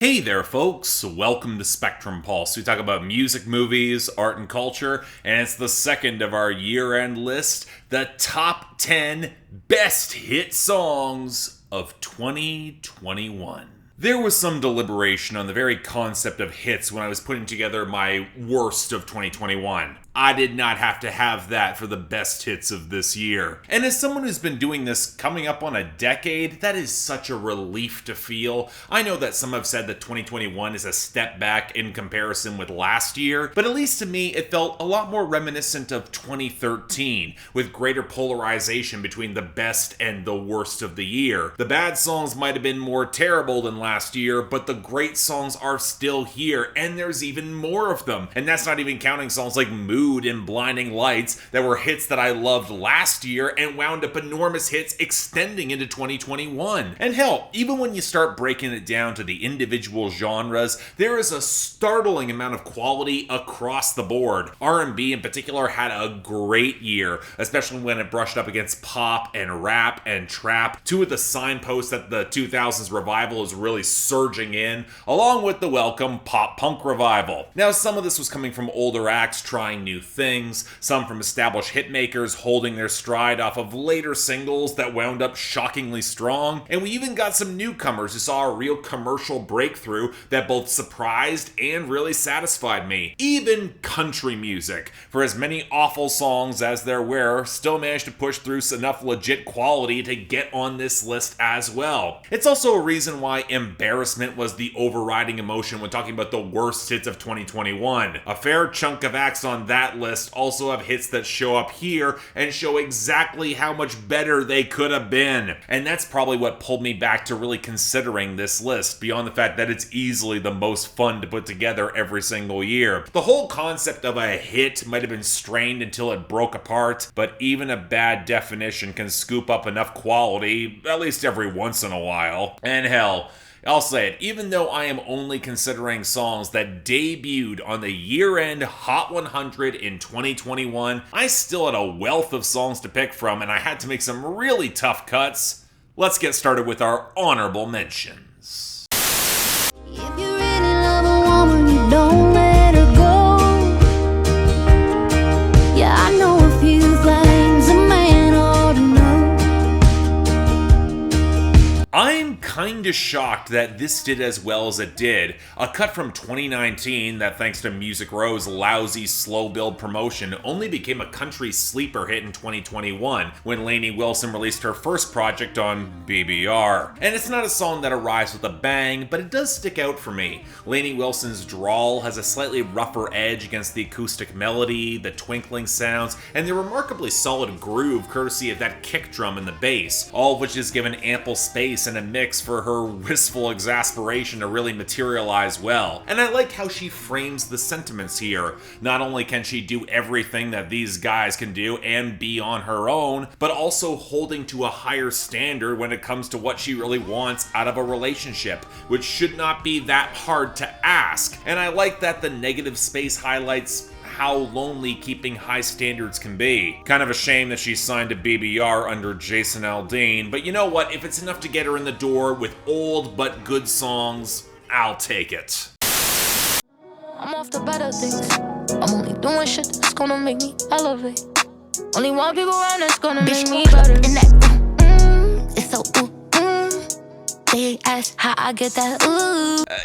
Hey there, folks. Welcome to Spectrum Pulse. We talk about music, movies, art, and culture, and it's the second of our year-end list, the top 10 best hit songs of 2021. There was some deliberation on the very concept of hits when I was putting together my worst of 2021. I did not have to have that for the best hits of this year. And as someone who's been doing this coming up on a decade, that is such a relief to feel. I know that some have said that 2021 is a step back in comparison with last year, but at least to me, it felt a lot more reminiscent of 2013, with greater polarization between the best and the worst of the year. The bad songs might have been more terrible than last year, but the great songs are still here, and there's even more of them. And that's not even counting songs like Mood and Blinding Lights that were hits that I loved last year and wound up enormous hits extending into 2021. And hell, even when you start breaking it down to the individual genres, there is a startling amount of quality across the board. R&B in particular had a great year, especially when it brushed up against pop and rap and trap, two of the signposts that the 2000s revival is really surging in, along with the welcome pop-punk revival. Now, some of this was coming from older acts trying new things, some from established hitmakers holding their stride off of later singles that wound up shockingly strong, and we even got some newcomers who saw a real commercial breakthrough that both surprised and really satisfied me. Even country music, for as many awful songs as there were, still managed to push through enough legit quality to get on this list as well. It's also a reason why embarrassment was the overriding emotion when talking about the worst hits of 2021. A fair chunk of acts on that list also have hits that show up here and show exactly how much better they could have been. And that's probably what pulled me back to really considering this list, beyond the fact that it's easily the most fun to put together every single year. The whole concept of a hit might have been strained until it broke apart, but even a bad definition can scoop up enough quality, at least every once in a while. And hell, I'll say it, even though I am only considering songs that debuted on the year-end Hot 100 in 2021, I still had a wealth of songs to pick from, and I had to make some really tough cuts. Let's get started with our honorable mentions. If you really love a woman, you don't let her go. Yeah, I know a few things a man ought to know. I'm kinda shocked that this did as well as it did. A cut from 2019 that, thanks to Music Row's lousy slow build promotion, only became a country sleeper hit in 2021 when Laney Wilson released her first project on BBR. And it's not a song that arrives with a bang, but it does stick out for me. Laney Wilson's drawl has a slightly rougher edge against the acoustic melody, the twinkling sounds, and the remarkably solid groove courtesy of that kick drum and the bass, all of which is given ample space and a mix for her wistful exasperation to really materialize well. And I like how she frames the sentiments here. Not only can she do everything that these guys can do and be on her own, but also holding to a higher standard when it comes to what she really wants out of a relationship, which should not be that hard to ask. And I like that the negative space highlights how lonely keeping high standards can be. Kind of a shame that she signed to BBR under Jason Aldean, but you know what? If it's enough to get her in the door with old but good songs, I'll take it. I'm off to better things. I'm only doing shit that's gonna make me elevate. Only one people around that's gonna make me better. In that, it's so they ask how I get that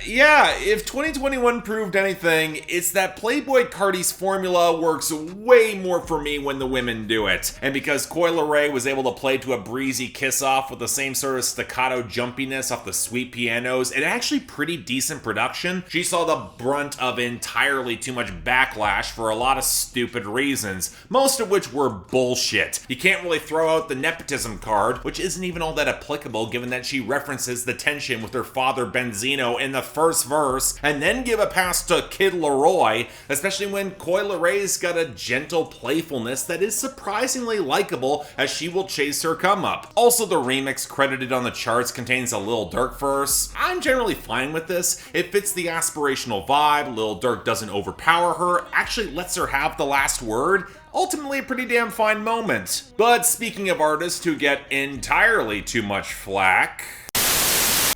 Yeah, if 2021 proved anything, it's that Playboi Carti's formula works way more for me when the women do it. And because Coi Leray was able to play to a breezy kiss-off with the same sort of staccato jumpiness off the sweet pianos and actually pretty decent production, she saw the brunt of entirely too much backlash for a lot of stupid reasons, most of which were bullshit. You can't really throw out the nepotism card, which isn't even all that applicable given that she references the tension with her father Benzino in the first verse, and then give a pass to Kid Leroy, especially when Coi Leray's got a gentle playfulness that is surprisingly likable as she will chase her come up. Also, the remix credited on the charts contains a Lil Durk verse. I'm generally fine with this. It fits the aspirational vibe, Lil Durk doesn't overpower her, actually lets her have the last word. Ultimately a pretty damn fine moment. But speaking of artists who get entirely too much flack,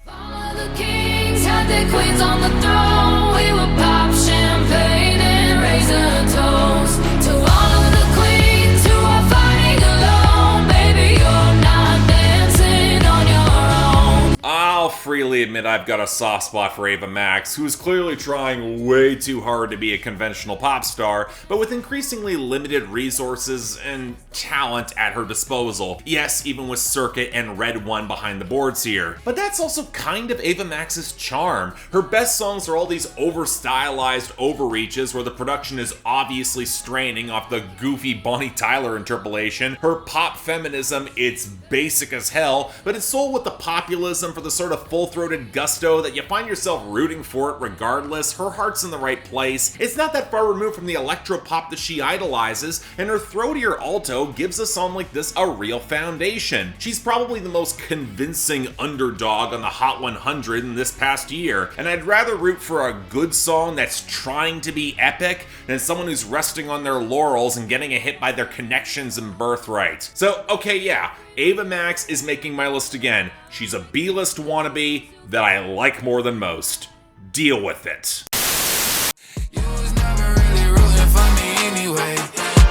Follow the king's like the queens on the throne. We would pop champagne and raise a toast to all of the queens who are fighting alone. Baby, you're not dancing on your own. I'll freely admit I've got a soft spot for Ava Max, who's clearly trying way too hard to be a conventional pop star, but with increasingly limited resources and talent at her disposal. Yes, even with Circuit and Red One behind the boards here. But that's also kind of Ava Max's charm. Her best songs are all these over-stylized overreaches where the production is obviously straining off the goofy Bonnie Tyler interpolation. Her pop feminism, it's basic as hell, but it's sold with the populism for the sort of full-throated gusto that you find yourself rooting for it regardless. Her heart's in the right place. It's not that far removed from the electro-pop that she idolizes, and her throatier alto gives a song like this a real foundation. She's probably the most convincing underdog on the Hot 100 in this past year, and I'd rather root for a good song that's trying to be epic than someone who's resting on their laurels and getting a hit by their connections and birthright. So, okay, yeah, Ava Max is making my list again. She's a B-list wannabe that I like more than most. Deal with it. You was never really rooting for me anyway.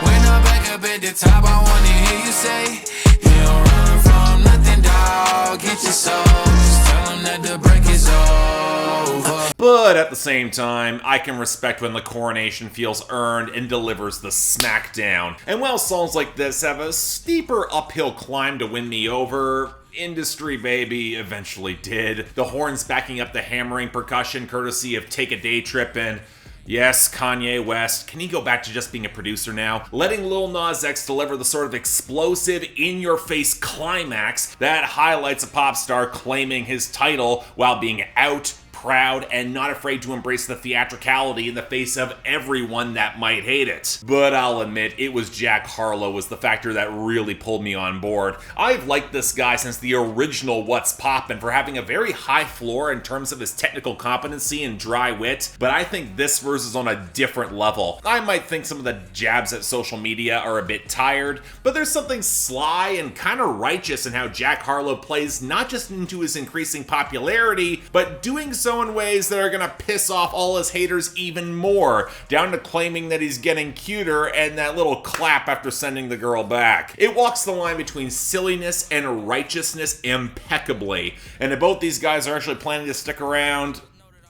When I'm back up at the top, I wanna hear you say, you don't run from nothing, dog. Get your soul. Just tell them that the break is over. But at the same time, I can respect when the coronation feels earned and delivers the smackdown. And while songs like this have a steeper uphill climb to win me over, Industry Baby eventually did. The horns backing up the hammering percussion courtesy of Take a Day Trip and yes, Kanye West, can he go back to just being a producer now? Letting Lil Nas X deliver the sort of explosive, in-your-face climax that highlights a pop star claiming his title while being out, proud, and not afraid to embrace the theatricality in the face of everyone that might hate it. But I'll admit, it was Jack Harlow was the factor that really pulled me on board. I've liked this guy since the original What's Poppin' for having a very high floor in terms of his technical competency and dry wit, but I think this verse is on a different level. I might think some of the jabs at social media are a bit tired, but there's something sly and kind of righteous in how Jack Harlow plays not just into his increasing popularity, but doing so in ways that are gonna piss off all his haters even more, down to claiming that he's getting cuter and that little clap after sending the girl back. It walks the line between silliness and righteousness impeccably, and if both these guys are actually planning to stick around,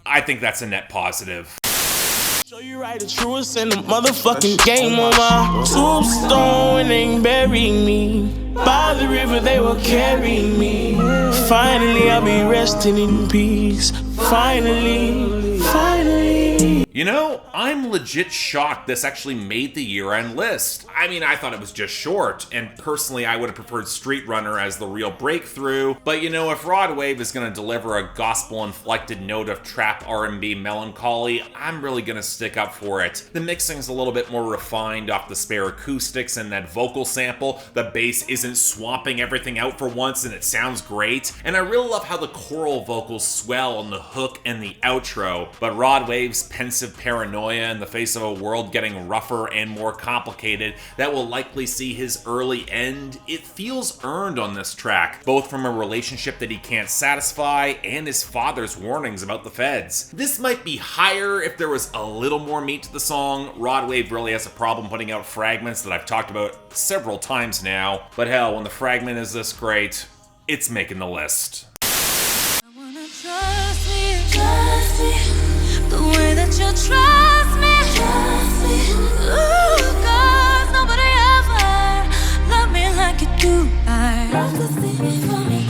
I think that's a net positive. Show you right the truest in the motherfucking game on my tombstone, ain't burying me. By the river they will carry me. Finally I'll be resting in peace. Finally. You know, I'm legit shocked this actually made the year-end list. I mean, I thought it was just short, and personally I would have preferred Street Runner as the real breakthrough, but you know, if Rod Wave is gonna deliver a gospel-inflected note of trap R&B melancholy, I'm really gonna stick up for it. The mixing's a little bit more refined off the spare acoustics and that vocal sample. The bass isn't swamping everything out for once and it sounds great, and I really love how the choral vocals swell on the hook and the outro, but Rod Wave's pensive paranoia in the face of a world getting rougher and more complicated that will likely see his early end, it feels earned on this track, both from a relationship that he can't satisfy and his father's warnings about the feds. This might be higher if there was a little more meat to the song. Rod Wave really has a problem putting out fragments that I've talked about several times now, but hell, when the fragment is this great, it's making the list. I wanna trust me, the way that you trust me, ooh, 'cause nobody ever loved me like you do. I love to see me for me.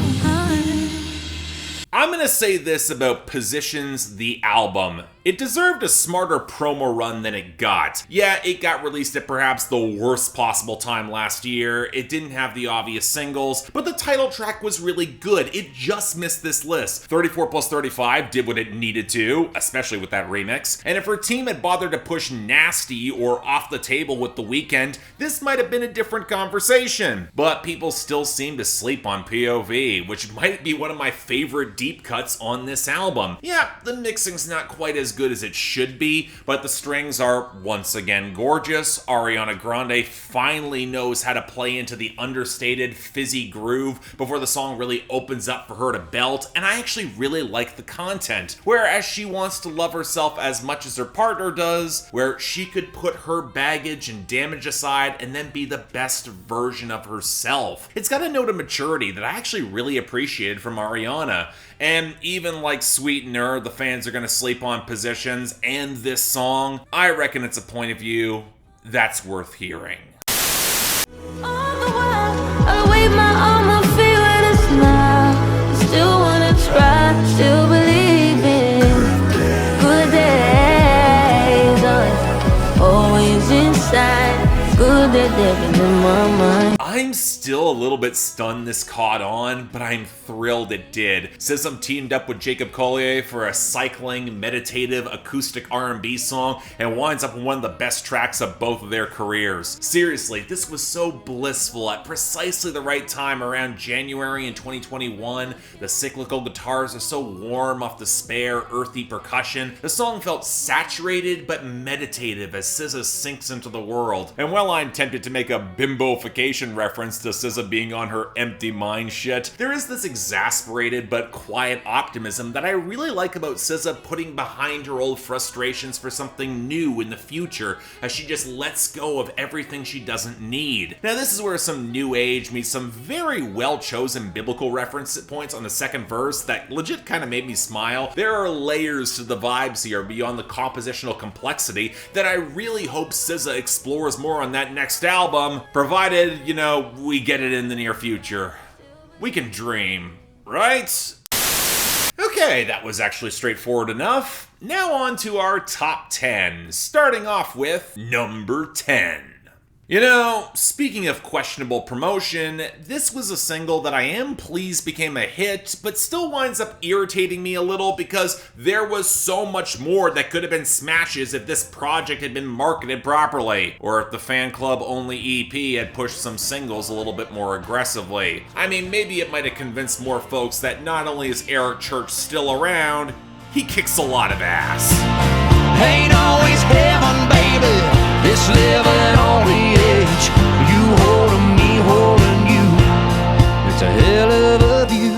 I'm gonna say this about Positions, the album. It deserved a smarter promo run than it got. Yeah, it got released at perhaps the worst possible time last year. It didn't have the obvious singles, but the title track was really good. It just missed this list. 34 plus 35 did what it needed to, especially with that remix. And if her team had bothered to push Nasty or Off the Table with The Weeknd, this might have been a different conversation. But people still seem to sleep on POV, which might be one of my favorite deep cuts on this album. Yeah, the mixing's not quite as as good as it should be, but the strings are once again gorgeous. Ariana Grande finally knows how to play into the understated, fizzy groove before the song really opens up for her to belt, and I actually really like the content, whereas she wants to love herself as much as her partner does, where she could put her baggage and damage aside and then be the best version of herself. It's got a note of maturity that I actually really appreciated from Ariana. And even like Sweetener, the fans are gonna sleep on Positions, and this song, I reckon it's a point of view that's worth hearing. All the while, I wave my arm, I feel it a smile. Still wanna try, still believe in good days. Always inside, good that living in my mind. I'm still a little bit stunned this caught on, but I'm thrilled it did. SZA teamed up with Jacob Collier for a cycling, meditative, acoustic R&B song, and winds up with one of the best tracks of both of their careers. Seriously, this was so blissful at precisely the right time around January in 2021. The cyclical guitars are so warm off the spare, earthy percussion. The song felt saturated but meditative as SZA sinks into the world. And while I'm tempted to make a bimbofication reference to SZA being on her empty mind shit, there is this exasperated but quiet optimism that I really like about SZA putting behind her old frustrations for something new in the future, as she just lets go of everything she doesn't need. Now this is where some new age meets some very well chosen biblical reference points on the second verse that legit kind of made me smile. There are layers to the vibes here beyond the compositional complexity that I really hope SZA explores more on that next album, provided, you know, we get it in the near future. We can dream, right? Okay, that was actually straightforward enough. Now on to our top 10, starting off with number 10. You know, speaking of questionable promotion, this was a single that I am pleased became a hit, but still winds up irritating me a little because there was so much more that could have been smashes if this project had been marketed properly, or if the fan club only EP had pushed some singles a little bit more aggressively. I mean, maybe it might have convinced more folks that not only is Eric Church still around, he kicks a lot of ass. Ain't always heaven, baby. It's living on the edge. You holding me, holding you. It's a hell of a view.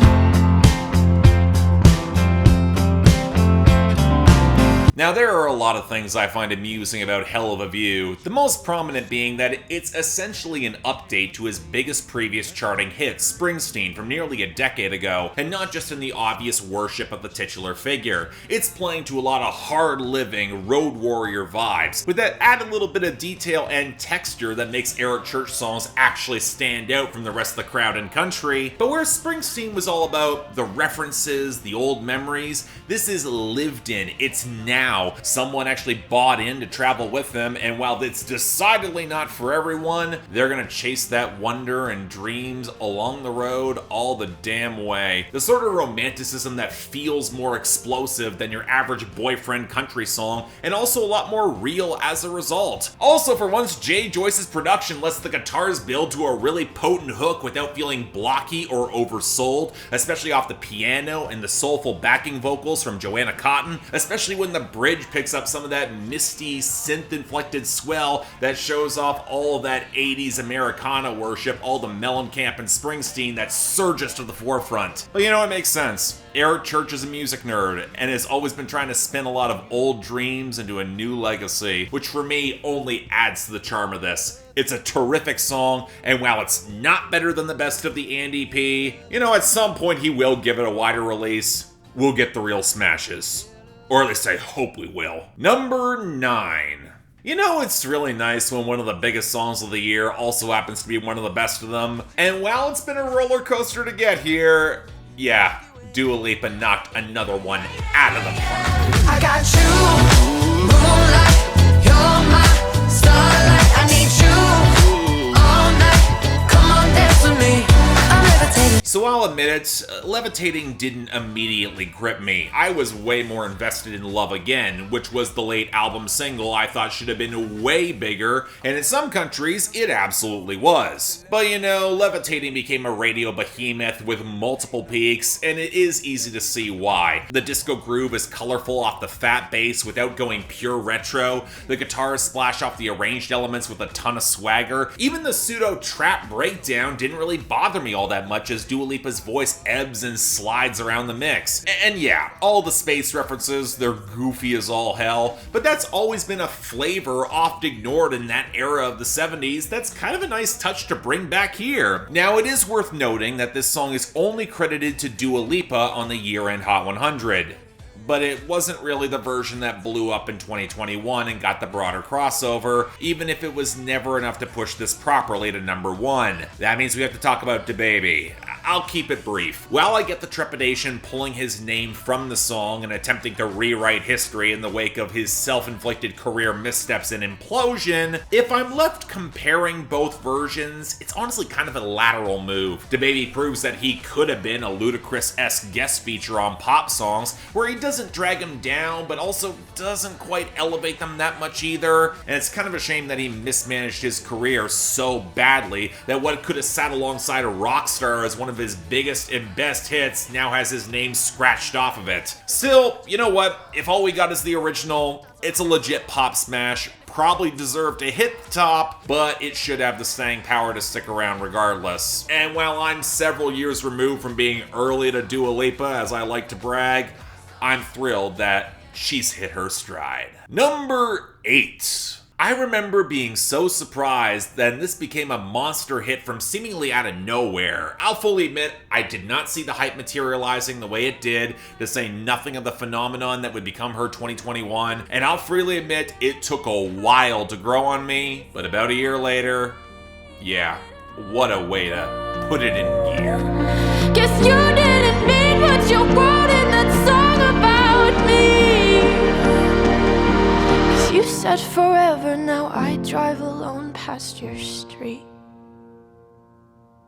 Now, there are a lot of things I find amusing about Hell of a View, the most prominent being that it's essentially an update to his biggest previous charting hit, Springsteen, from nearly a decade ago, and not just in the obvious worship of the titular figure. It's playing to a lot of hard-living, road warrior vibes, with that added little bit of detail and texture that makes Eric Church songs actually stand out from the rest of the crowd and country. But where Springsteen was all about the references, the old memories, this is lived in, it's now. Someone actually bought in to travel with them, and while it's decidedly not for everyone, they're gonna chase that wonder and dreams along the road all the damn way. The sort of romanticism that feels more explosive than your average boyfriend country song, and also a lot more real as a result. Also, for once, Jay Joyce's production lets the guitars build to a really potent hook without feeling blocky or oversold, especially off the piano and the soulful backing vocals from Joanna Cotton, especially when the bridge picks up some of that misty, synth-inflected swell that shows off all of that 80s Americana worship, all the Mellencamp and Springsteen that surges to the forefront. But you know, it makes sense. Eric Church is a music nerd and has always been trying to spin a lot of old dreams into a new legacy, which for me only adds to the charm of this. It's a terrific song, and while it's not better than the best of the Andy P, you know, at some point he will give it a wider release. We'll get the real smashes. Or at least I hope we will. Number 9. You know, it's really nice when one of the biggest songs of the year also happens to be one of the best of them. And while it's been a roller coaster to get here, yeah, Dua Lipa knocked another one out of the park. I got you, moonlight, you're my starlight. I need you all night. Come on, dance with me. So I'll admit it, Levitating didn't immediately grip me. I was way more invested in Love Again, which was the late album single I thought should have been way bigger, and in some countries, it absolutely was. But you know, Levitating became a radio behemoth with multiple peaks, and it is easy to see why. The disco groove is colorful off the fat bass without going pure retro, the guitars splash off the arranged elements with a ton of swagger, even the pseudo-trap breakdown didn't really bother me all that much as Dua Lipa's voice ebbs and slides around the mix. And yeah, all the space references, they're goofy as all hell, but that's always been a flavor oft ignored in that era of the 70s that's kind of a nice touch to bring back here. Now, it is worth noting that this song is only credited to Dua Lipa on the year-end Hot 100. But it wasn't really the version that blew up in 2021 and got the broader crossover, even if it was never enough to push this properly to number 1. That means we have to talk about DaBaby. I'll keep it brief. While I get the trepidation pulling his name from the song and attempting to rewrite history in the wake of his self-inflicted career missteps and implosion, if I'm left comparing both versions, it's honestly kind of a lateral move. DaBaby proves that he could have been a Ludacris-esque guest feature on pop songs, where he doesn't drag them down, but also doesn't quite elevate them that much either, and it's kind of a shame that he mismanaged his career so badly that what could have sat alongside a rock star as one of his biggest and best hits now has his name scratched off of it. Still, you know what? If all we got is the original, it's a legit pop smash, probably deserved to hit the top, but it should have the staying power to stick around regardless. And while I'm several years removed from being early to Dua Lipa, as I like to brag, I'm thrilled that she's hit her stride. Number 8. I remember being so surprised that this became a monster hit from seemingly out of nowhere. I'll fully admit, I did not see the hype materializing the way it did, to say nothing of the phenomenon that would become her 2021, and I'll freely admit it took a while to grow on me, but about a year later, yeah, what a way to put it in gear. Guess you didn't mean what you wrote in that song about me. 'Cause you said forever, now I drive alone past your street.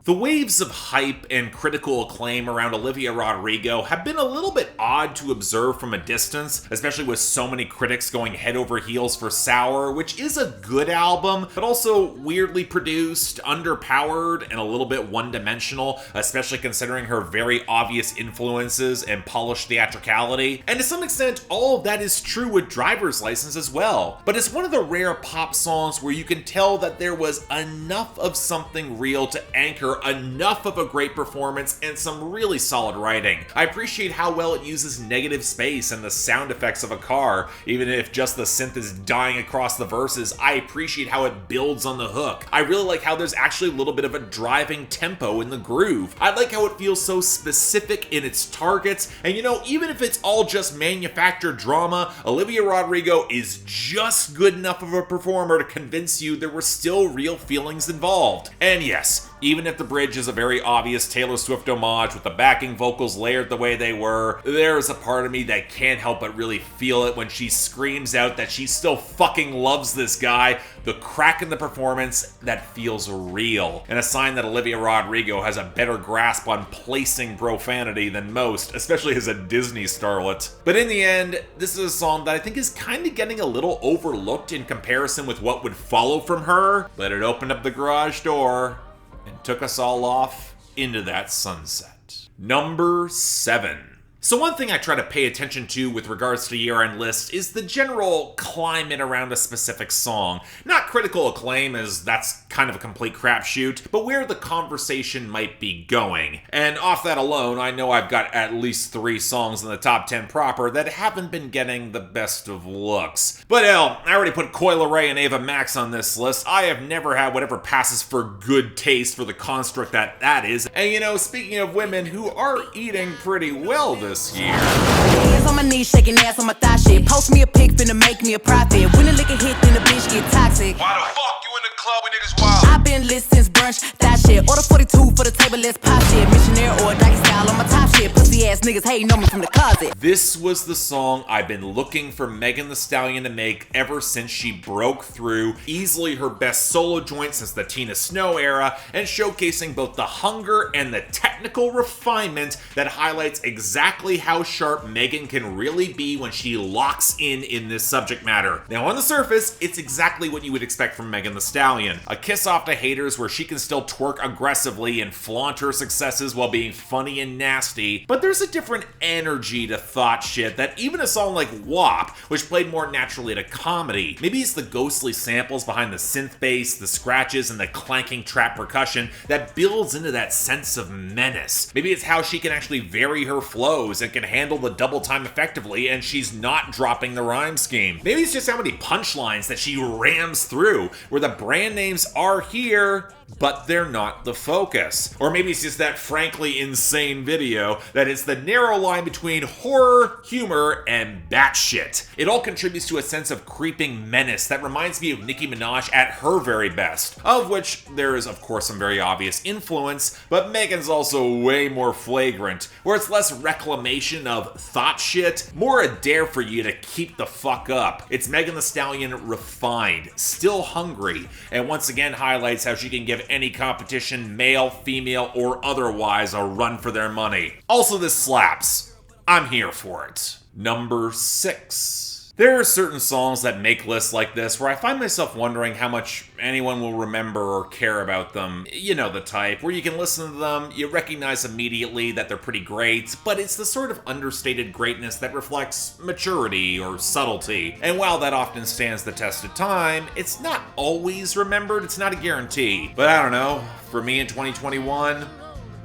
The waves of hype and critical acclaim around Olivia Rodrigo have been a little bit odd to observe from a distance, especially with so many critics going head over heels for Sour, which is a good album, but also weirdly produced, underpowered, and a little bit one-dimensional, especially considering her very obvious influences and polished theatricality. And to some extent, all of that is true with Driver's License as well. But it's one of the rare pop songs where you can tell that there was enough of something real to anchor enough of a great performance and some really solid writing. I appreciate how well it uses negative space and the sound effects of a car. Even if just the synth is dying across the verses, I appreciate how it builds on the hook. I really like how there's actually a little bit of a driving tempo in the groove. I like how it feels so specific in its targets, and you know, even if it's all just manufactured drama, Olivia Rodrigo is just good enough of a performer to convince you there were still real feelings involved. And yes, even if the bridge is a very obvious Taylor Swift homage with the backing vocals layered the way they were, there's a part of me that can't help but really feel it when she screams out that she still fucking loves this guy. The crack in the performance that feels real, and a sign that Olivia Rodrigo has a better grasp on placing profanity than most, especially as a Disney starlet. But in the end, this is a song that I think is kind of getting a little overlooked in comparison with what would follow from her, but it opened up the garage door and took us all off into that sunset. Number 7. So one thing I try to pay attention to with regards to year-end lists is the general climate around a specific song. Not critical acclaim, as that's kind of a complete crapshoot, but where the conversation might be going. And off that alone, I know I've got at least 3 songs in the top 10 proper that haven't been getting the best of looks. But hell, I already put Coi Leray and Ava Max on this list. I have never had whatever passes for good taste for the construct that is. And you know, speaking of women who are eating pretty well this year. Hands on my knees, shaking ass on my thigh shit. Post me a pic, finna make me a profit. When the liquor hit, then the bitch get toxic. Why the fuck you in the club when niggas wild? I've been lit since brunch, that shit. Order 42 for the table, let's pop shit. Missionary or doggy style on my top shit. Pussy ass niggas hating on me from the closet. This was the song I've been looking for Megan Thee Stallion to make ever since she broke through. Easily her best solo joint since the Tina Snow era, and showcasing both the hunger and the technical refinement that highlights exactly how sharp Megan can really be when she locks in this subject matter. Now on the surface, it's exactly what you would expect from Megan Thee Stallion. A kiss off to haters where she can still twerk aggressively and flaunt her successes while being funny and nasty, but there's a different energy to Thought Shit that even a song like WAP, which played more naturally to comedy, maybe it's the ghostly samples behind the synth bass, the scratches, and the clanking trap percussion that builds into that sense of menace. Maybe it's how she can actually vary her flows and can handle the double time effectively and she's not dropping the rhyme scheme. Maybe it's just how many punchlines that she rams through, where the brand names are here, but they're not the focus. Or maybe it's just that frankly insane video that is the narrow line between horror, humor, and batshit. It all contributes to a sense of creeping menace that reminds me of Nicki Minaj at her very best, of which there is of course some very obvious influence, but Megan's also way more flagrant, where it's less reclamation of thought shit, more a dare for you to keep the fuck up. It's Megan Thee Stallion refined, still hungry, and once again highlights how she can give any competition, male, female, or otherwise, a run for their money. Also, this slaps. I'm here for it. Number 6. There are certain songs that make lists like this where I find myself wondering how much anyone will remember or care about them. You know the type, where you can listen to them, you recognize immediately that they're pretty great, but it's the sort of understated greatness that reflects maturity or subtlety. And while that often stands the test of time, it's not always remembered, it's not a guarantee. But I don't know, for me in 2021,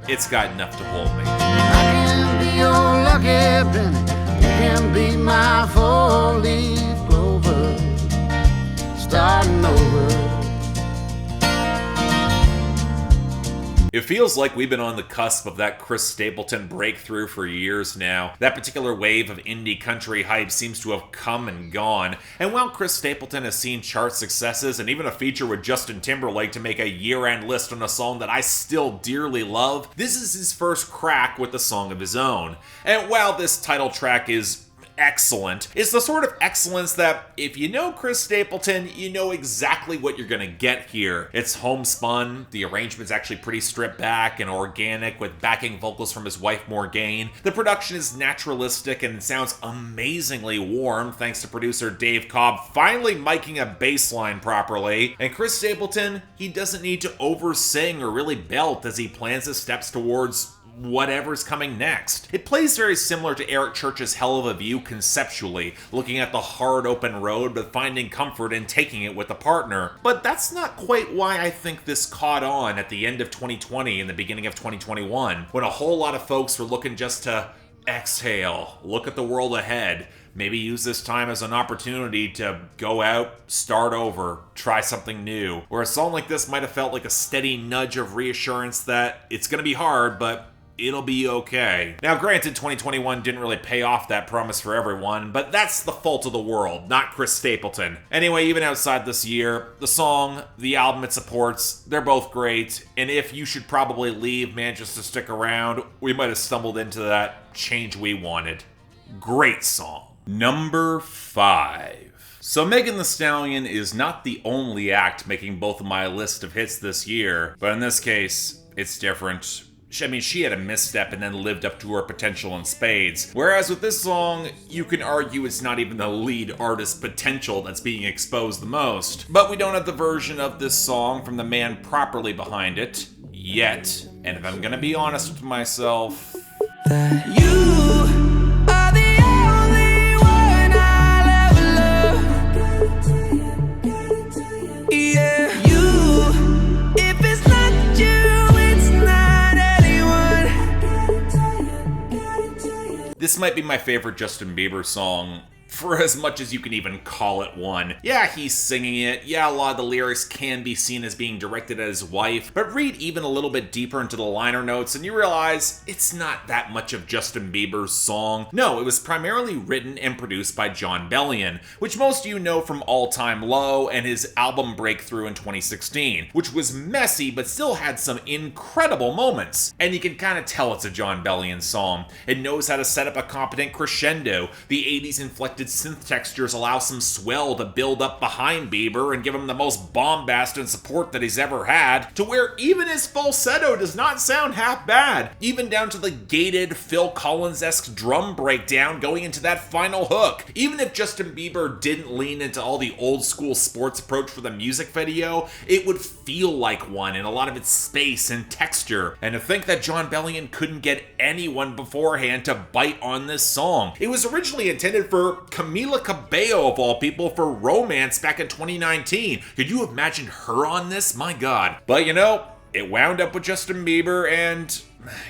it's got enough to hold me. I can be your lucky penny. Can be my four-leaf clover, starting over. It feels like we've been on the cusp of that Chris Stapleton breakthrough for years now. That particular wave of indie country hype seems to have come and gone, and while Chris Stapleton has seen chart successes and even a feature with Justin Timberlake to make a year-end list on a song that I still dearly love, this is his first crack with a song of his own. And while this title track is excellent, it's the sort of excellence that if you know Chris Stapleton, you know exactly what you're gonna get here. It's homespun, the arrangement's actually pretty stripped back and organic with backing vocals from his wife Morgane. The production is naturalistic and sounds amazingly warm thanks to producer Dave Cobb finally miking a bass line properly. And Chris Stapleton, he doesn't need to over-sing or really belt as he plans his steps towards whatever's coming next. It plays very similar to Eric Church's Hell of a View conceptually, looking at the hard open road but finding comfort in taking it with a partner. But that's not quite why I think this caught on at the end of 2020 and the beginning of 2021, when a whole lot of folks were looking just to exhale, look at the world ahead, maybe use this time as an opportunity to go out, start over, try something new. Where a song like this might have felt like a steady nudge of reassurance that it's gonna be hard, but it'll be okay. Now granted, 2021 didn't really pay off that promise for everyone, but that's the fault of the world, not Chris Stapleton. Anyway, even outside this year, the song, the album it supports, they're both great, and if You Should Probably Leave manages to stick around, we might have stumbled into that change we wanted. Great song. Number 5. So Megan Thee Stallion is not the only act making both of my list of hits this year, but in this case, it's different. I mean, she had a misstep and then lived up to her potential in spades. Whereas with this song, you can argue it's not even the lead artist potential that's being exposed the most. But we don't have the version of this song from the man properly behind it, yet. And if I'm gonna be honest with myself, That you are the only one I'll ever love. Yeah, you, if it's not you, it's not anyone. this might be my favorite Justin Bieber song for as much as you can even call it one. Yeah, he's singing it. Yeah, a lot of the lyrics can be seen as being directed at his wife, but read even a little bit deeper into the liner notes and you realize it's not that much of Justin Bieber's song. No, it was primarily written and produced by Jon Bellion, which most of you know from All Time Low and his album breakthrough in 2016, which was messy but still had some incredible moments. And you can kind of tell it's a Jon Bellion song. It knows how to set up a competent crescendo. The 80s inflected synth textures allow some swell to build up behind Bieber and give him the most bombast and support that he's ever had, to where even his falsetto does not sound half bad, even down to the gated Phil Collins-esque drum breakdown going into that final hook. Even if Justin Bieber didn't lean into all the old school sports approach for the music video, it would feel like one in a lot of its space and texture. And to think that Jon Bellion couldn't get anyone beforehand to bite on this song. It was originally intended for Camila Cabello, of all people, for Romance back in 2019. Could you imagine her on this? My God. But you know, it wound up with Justin Bieber, and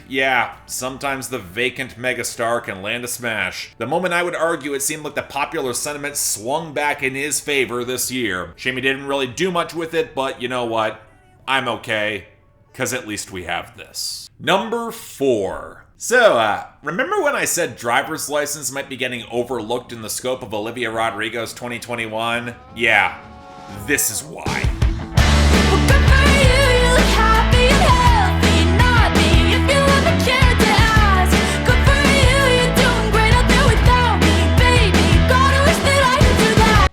yeah, sometimes the vacant megastar can land a smash. The moment I would argue it seemed like the popular sentiment swung back in his favor this year. Shame he didn't really do much with it, but you know what? I'm okay, because at least we have this. Number 4. So, remember when I said driver's license might be getting overlooked in the scope of Olivia Rodrigo's 2021? Yeah, this is why.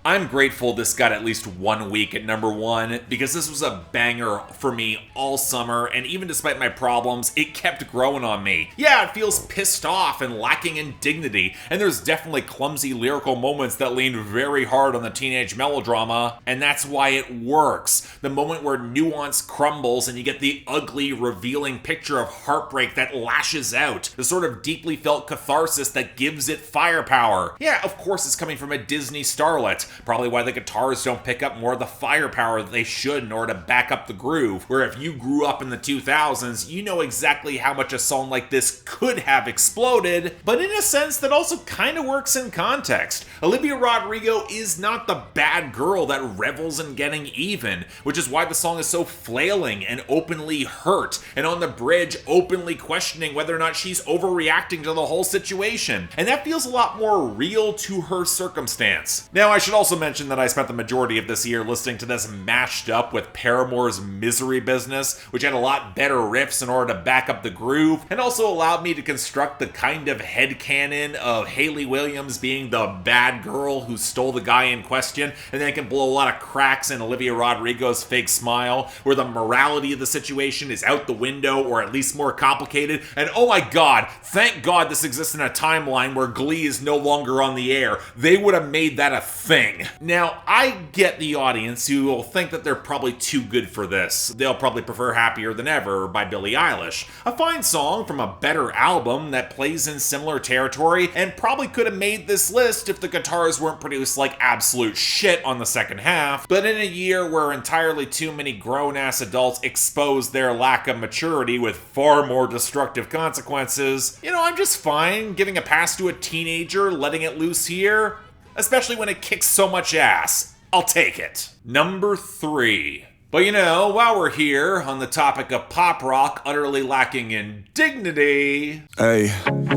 I'm grateful this got at least 1 week at number 1 because this was a banger for me all summer, and even despite my problems, it kept growing on me. Yeah, it feels pissed off and lacking in dignity, and there's definitely clumsy lyrical moments that lean very hard on the teenage melodrama, and that's why it works. The moment where nuance crumbles and you get the ugly, revealing picture of heartbreak that lashes out, the sort of deeply felt catharsis that gives it firepower. Yeah, of course it's coming from a Disney starlet. Probably why the guitars don't pick up more of the firepower that they should in order to back up the groove, where if you grew up in the 2000s, you know exactly how much a song like this could have exploded, but in a sense that also kind of works in context. Olivia Rodrigo is not the bad girl that revels in getting even, which is why the song is so flailing and openly hurt, and on the bridge openly questioning whether or not she's overreacting to the whole situation. And that feels a lot more real to her circumstance. Now, I should also mention that I spent the majority of this year listening to this mashed up with Paramore's Misery Business, which had a lot better riffs in order to back up the groove, and also allowed me to construct the kind of headcanon of Hayley Williams being the bad girl who stole the guy in question, and then can blow a lot of cracks in Olivia Rodrigo's fake smile, where the morality of the situation is out the window, or at least more complicated, and oh my god, thank god this exists in a timeline where Glee is no longer on the air. They would have made that a thing. Now, I get the audience who will think that they're probably too good for this. They'll probably prefer Happier Than Ever by Billie Eilish. A fine song from a better album that plays in similar territory and probably could have made this list if the guitars weren't produced like absolute shit on the second half. But in a year where entirely too many grown-ass adults expose their lack of maturity with far more destructive consequences, you know, I'm just fine giving a pass to a teenager letting it loose here. Especially when it kicks so much ass. I'll take it. Number 3. But you know, while we're here on the topic of pop rock utterly lacking in dignity... Hey,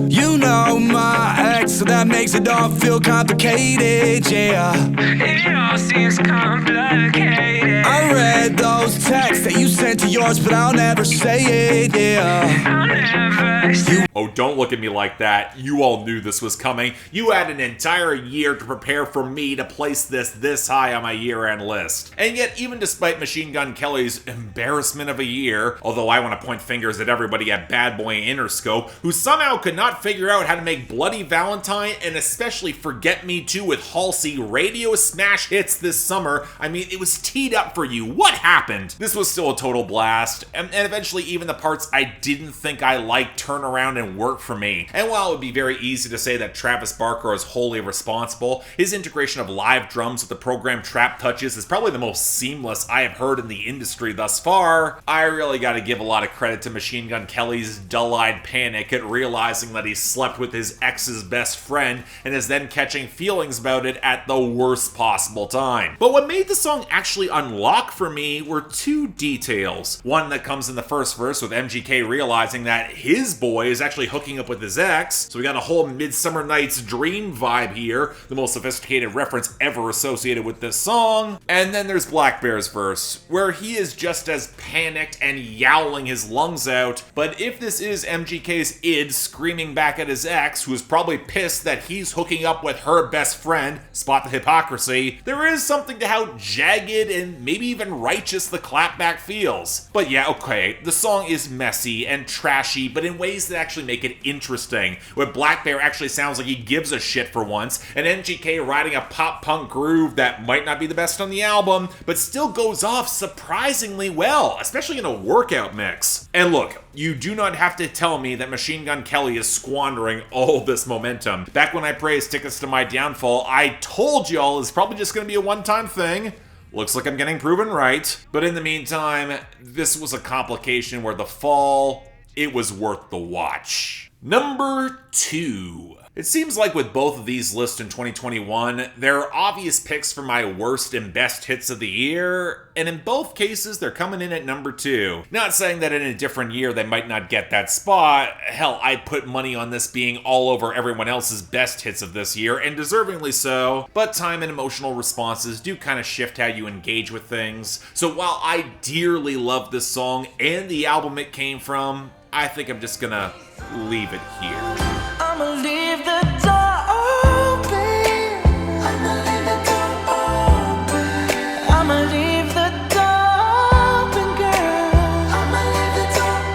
you know my ex, so that makes it all feel complicated, yeah. It all seems complicated. I read those texts that you sent to yours, but I'll never say it, yeah. I'll never say it. Oh, don't look at me like that. You all knew this was coming. You had an entire year to prepare for me to place this high on my year-end list. And yet, even despite Machine Gun Kelly's embarrassment of a year, although I want to point fingers at everybody at Bad Boy Interscope, who somehow could not figure out how to make Bloody Valentine and especially Forget Me Too with Halsey radio smash hits this summer. I mean, it was teed up for you. What what happened? This was still a total blast, and eventually even the parts I didn't think I liked turn around and work for me. And while it would be very easy to say that Travis Barker is wholly responsible, his integration of live drums with the program trap touches is probably the most seamless I have heard in the industry thus far. I really gotta give a lot of credit to Machine Gun Kelly's dull-eyed panic at realizing that he slept with his ex's best friend and is then catching feelings about it at the worst possible time. But what made the song actually unlock for me were two details. One that comes in the first verse with MGK realizing that his boy is actually hooking up with his ex, so we got a whole Midsummer Night's Dream vibe here, the most sophisticated reference ever associated with this song. And then there's Black Bear's verse, where he is just as panicked and yowling his lungs out, but if this is MGK's id screaming back at his ex, who is probably pissed that he's hooking up with her best friend, spot the hypocrisy, there is something to how jagged and maybe even righteous the clapback feels. But yeah, okay, the song is messy and trashy, but in ways that actually make it interesting, where Black Bear actually sounds like he gives a shit for once, and MGK riding a pop-punk groove that might not be the best on the album, but still goes off surprisingly well, especially in a workout mix. And look, you do not have to tell me that Machine Gun Kelly is squandering all this momentum. Back when I praised Tickets to My Downfall, I told y'all it's probably just gonna be a one-time thing. Looks like I'm getting proven right. But in the meantime, this was a complication where the fall, it was worth the watch. Number 2. It seems like with both of these lists in 2021, there are obvious picks for my worst and best hits of the year, and in both cases, they're coming in at number 2. Not saying that in a different year they might not get that spot. Hell, I'd put money on this being all over everyone else's best hits of this year, and deservingly so, but time and emotional responses do kind of shift how you engage with things. So while I dearly love this song and the album it came from, I think I'm just gonna leave it here. I'ma leave the door open. I'ma leave the door open. I'ma leave the door open, girl. I'ma leave the door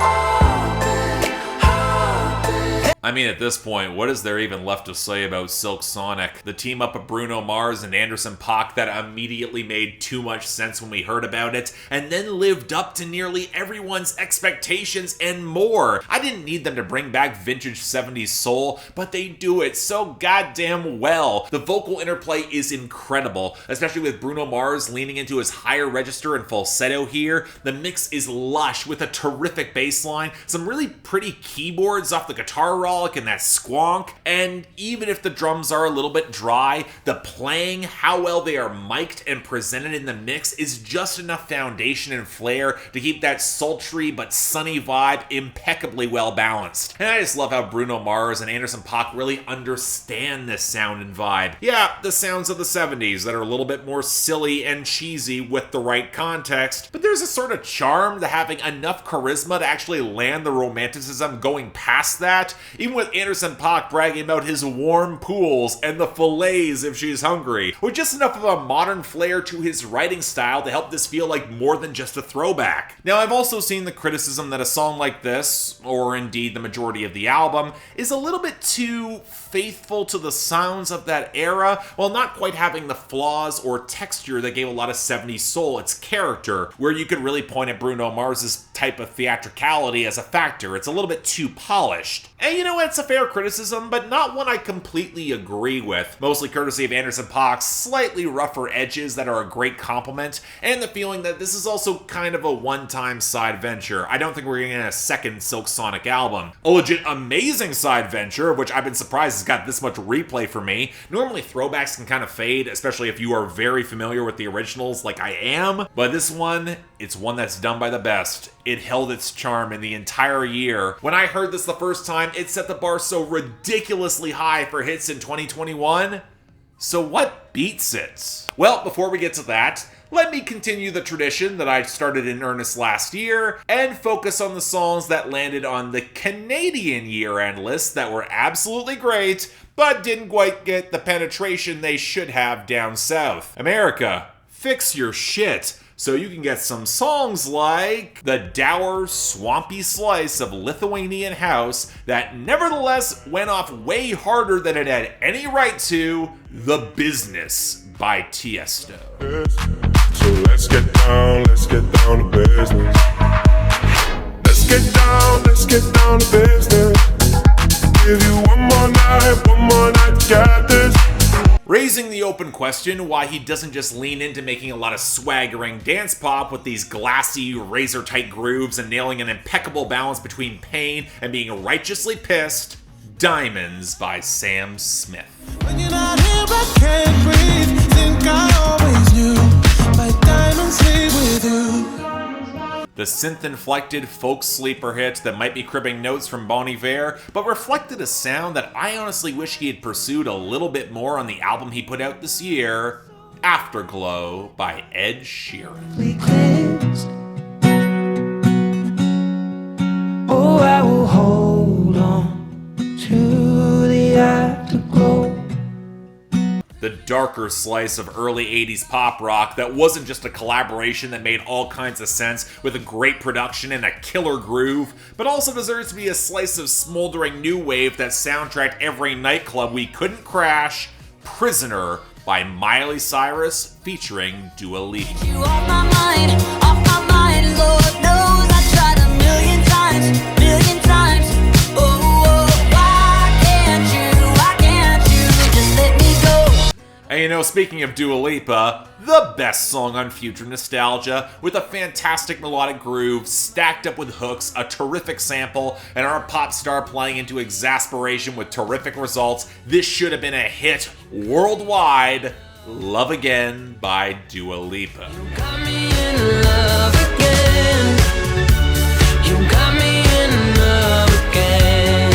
open. I mean, at this point, what is there even left to say about Silk Sonic? The team up of Bruno Mars and Anderson .Paak that immediately made too much sense when we heard about it, and then lived up to nearly everyone's expectations and more. I didn't need them to bring back vintage 70s soul, but they do it so goddamn well. The vocal interplay is incredible, especially with Bruno Mars leaning into his higher register and falsetto here. The mix is lush with a terrific bass line, some really pretty keyboards off the guitar roll, and that squonk, and even if the drums are a little bit dry, the playing, how well they are mic'd and presented in the mix is just enough foundation and flair to keep that sultry but sunny vibe impeccably well balanced. And I just love how Bruno Mars and Anderson .Paak really understand this sound and vibe. Yeah, the sounds of the 70s that are a little bit more silly and cheesy with the right context, but there's a sort of charm to having enough charisma to actually land the romanticism going past that, even with Anderson .Paak bragging about his warm pools and the fillets if she's hungry, with just enough of a modern flair to his writing style to help this feel like more than just a throwback. Now, I've also seen the criticism that a song like this, or indeed the majority of the album, is a little bit too faithful to the sounds of that era, while not quite having the flaws or texture that gave a lot of 70s soul its character, where you could really point at Bruno Mars's type of theatricality as a factor. It's a little bit too polished. And you know, it's a fair criticism, but not one I completely agree with, mostly courtesy of Anderson .Paak's slightly rougher edges that are a great compliment, and the feeling that this is also kind of a one-time side venture. I don't think we're getting a second Silk Sonic album. A legit amazing side venture, which I've been surprised has got this much replay for me. Normally throwbacks can kind of fade, especially if you are very familiar with the originals like I am, but this one, it's one that's done by the best. It held its charm in the entire year. When I heard this the first time, it set the bar so ridiculously high for hits in 2021. So what beats it? Well, before we get to that, let me continue the tradition that I started in earnest last year and focus on the songs that landed on the Canadian year-end list that were absolutely great, but didn't quite get the penetration they should have down south. America, fix your shit, so you can get some songs like the dour, swampy slice of Lithuanian house that nevertheless went off way harder than it had any right to, The Business by Tiesto. So let's get down to business. Let's get down to business. Give you one more night, got this. Raising the open question why he doesn't just lean into making a lot of swaggering dance pop with these glassy, razor-tight grooves and nailing an impeccable balance between pain and being righteously pissed. Diamonds by Sam Smith. When you're not here, I can't breathe. Think I always knew my diamonds leave with you. The synth-inflected folk sleeper hit that might be cribbing notes from Bon Iver, but reflected a sound that I honestly wish he had pursued a little bit more on the album he put out this year, Afterglow by Ed Sheeran. Oh, I will hold on to the afterglow. The darker slice of early 80s pop rock that wasn't just a collaboration that made all kinds of sense with a great production and a killer groove, but also deserves to be a slice of smoldering new wave that soundtracked every nightclub we couldn't crash, Prisoner by Miley Cyrus featuring Dua Lipa. You off my mind, Lord knows I tried a million times. Oh, why can't you just let me go? And you know, speaking of Dua Lipa, the best song on Future Nostalgia, with a fantastic melodic groove, stacked up with hooks, a terrific sample, and our pop star playing into exasperation with terrific results, this should have been a hit worldwide. Love Again by Dua Lipa. You got me in love again. You got me in love again.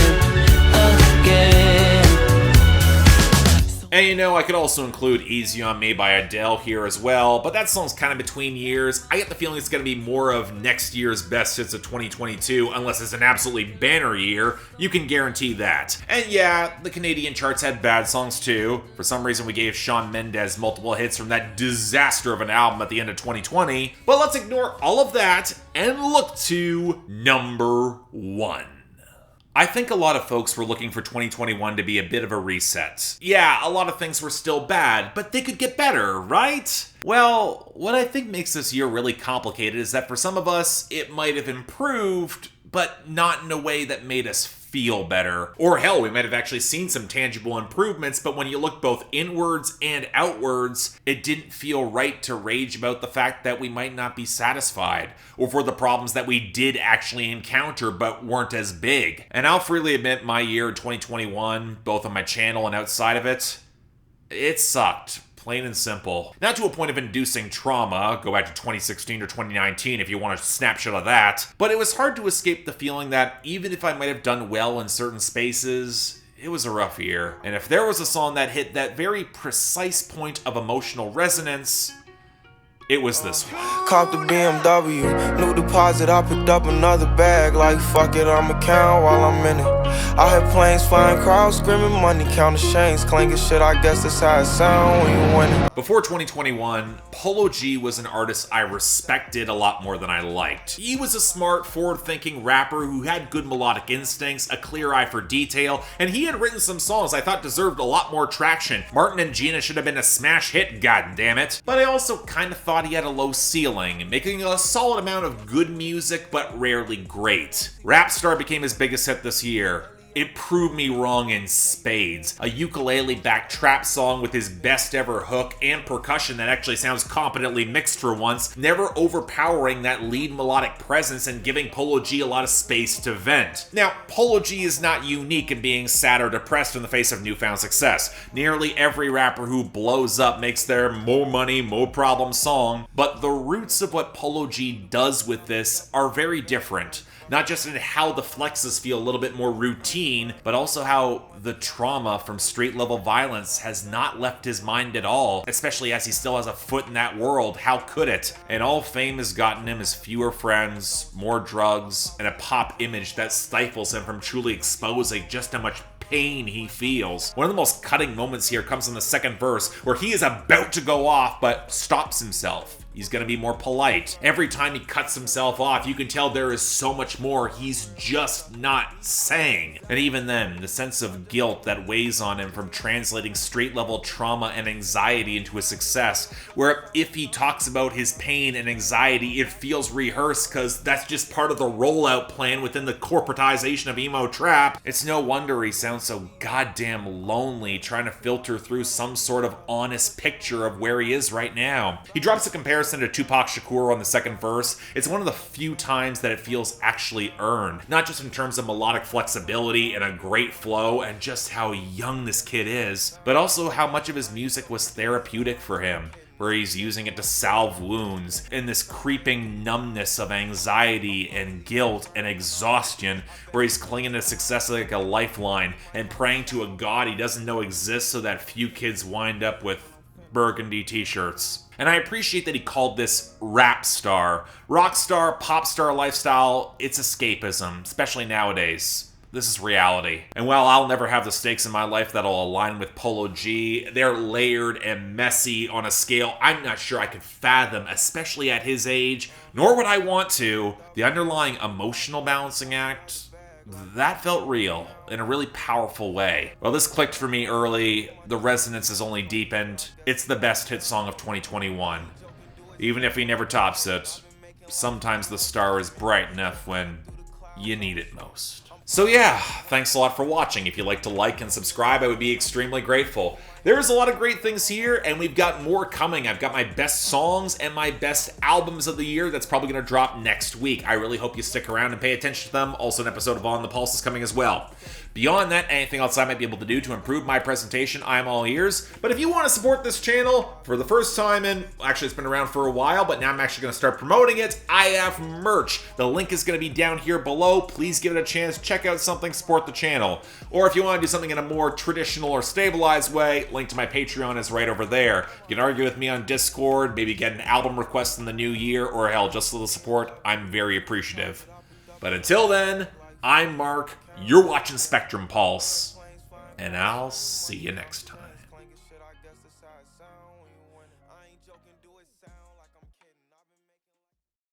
And you know, I could also include Easy On Me by Adele here as well, but that song's kind of between years. I get the feeling it's going to be more of next year's best hits of 2022, unless it's an absolutely banner year. You can guarantee that. And yeah, the Canadian charts had bad songs too. For some reason, we gave Shawn Mendes multiple hits from that disaster of an album at the end of 2020. But let's ignore all of that and look to number 1. I think a lot of folks were looking for 2021 to be a bit of a reset. Yeah, a lot of things were still bad, but they could get better, right? Well, what I think makes this year really complicated is that for some of us, it might have improved, but not in a way that made us feel better. Or hell, we might have actually seen some tangible improvements, but when you look both inwards and outwards, it didn't feel right to rage about the fact that we might not be satisfied, or for the problems that we did actually encounter but weren't as big. And I'll freely admit my year in 2021, both on my channel and outside of it sucked. Plain and simple. Not to a point of inducing trauma, go back to 2016 or 2019 if you want a snapshot of that, but it was hard to escape the feeling that even if I might have done well in certain spaces, it was a rough year. And if there was a song that hit that very precise point of emotional resonance, it was this one. Copped the BMW, new deposit, I picked up another bag. Like fuck it, I'ma count while I'm in it. I had planes flying, crowds screaming, money counting chains, clanking shit, I guess that's how it sound when you win it. Before 2021, Polo G was an artist I respected a lot more than I liked. He was a smart, forward-thinking rapper who had good melodic instincts, a clear eye for detail, and he had written some songs I thought deserved a lot more traction. Martin and Gina should have been a smash hit, goddammit. But I also kind of thought he had a low ceiling, making a solid amount of good music, but rarely great. Rap Star became his biggest hit this year. It proved me wrong in spades. A ukulele-backed trap song with his best ever hook and percussion that actually sounds competently mixed for once, never overpowering that lead melodic presence and giving Polo G a lot of space to vent. Now, Polo G is not unique in being sad or depressed in the face of newfound success. Nearly every rapper who blows up makes their more money, more problem song, but the roots of what Polo G does with this are very different. Not just in how the flexes feel a little bit more routine, but also how the trauma from street-level violence has not left his mind at all, especially as he still has a foot in that world. How could it? And all fame has gotten him is fewer friends, more drugs, and a pop image that stifles him from truly exposing just how much pain he feels. One of the most cutting moments here comes in the second verse, where he is about to go off, but stops himself. He's going to be more polite. Every time he cuts himself off, you can tell there is so much more he's just not saying. And even then, the sense of guilt that weighs on him from translating street-level trauma and anxiety into a success, where if he talks about his pain and anxiety, it feels rehearsed because that's just part of the rollout plan within the corporatization of emo trap. It's no wonder he sounds so goddamn lonely trying to filter through some sort of honest picture of where he is right now. He drops a comparison to Tupac Shakur on the second verse. It's one of the few times that it feels actually earned, not just in terms of melodic flexibility and a great flow and just how young this kid is, but also how much of his music was therapeutic for him, where he's using it to salve wounds in this creeping numbness of anxiety and guilt and exhaustion, where he's clinging to success like a lifeline and praying to a god he doesn't know exists so that few kids wind up with burgundy t-shirts. And I appreciate that he called this rap star. Rock star, pop star lifestyle, it's escapism, especially nowadays. This is reality. And while I'll never have the stakes in my life that'll align with Polo G, they're layered and messy on a scale I'm not sure I could fathom, especially at his age, nor would I want to. The underlying emotional balancing act, that felt real in a really powerful way. Well, this clicked for me early. The resonance has only deepened. It's the best hit song of 2021. Even if he never tops it, sometimes the star is bright enough when you need it most. So yeah, thanks a lot for watching. If you'd like to like and subscribe, I would be extremely grateful. There's a lot of great things here, and we've got more coming. I've got my best songs and my best albums of the year that's probably going to drop next week. I really hope you stick around and pay attention to them. Also, an episode of On the Pulse is coming as well. Beyond that, anything else I might be able to do to improve my presentation, I'm all ears. But if you want to support this channel for the first time, and actually it's been around for a while, but now I'm actually going to start promoting it, I have merch. The link is going to be down here below. Please give it a chance. Check out something, support the channel. Or if you want to do something in a more traditional or stabilized way, link to my Patreon is right over there. You can argue with me on Discord, maybe get an album request in the new year, or hell, just a little support. I'm very appreciative. But until then, I'm Mark. You're watching Spectrum Pulse, and I'll see you next time.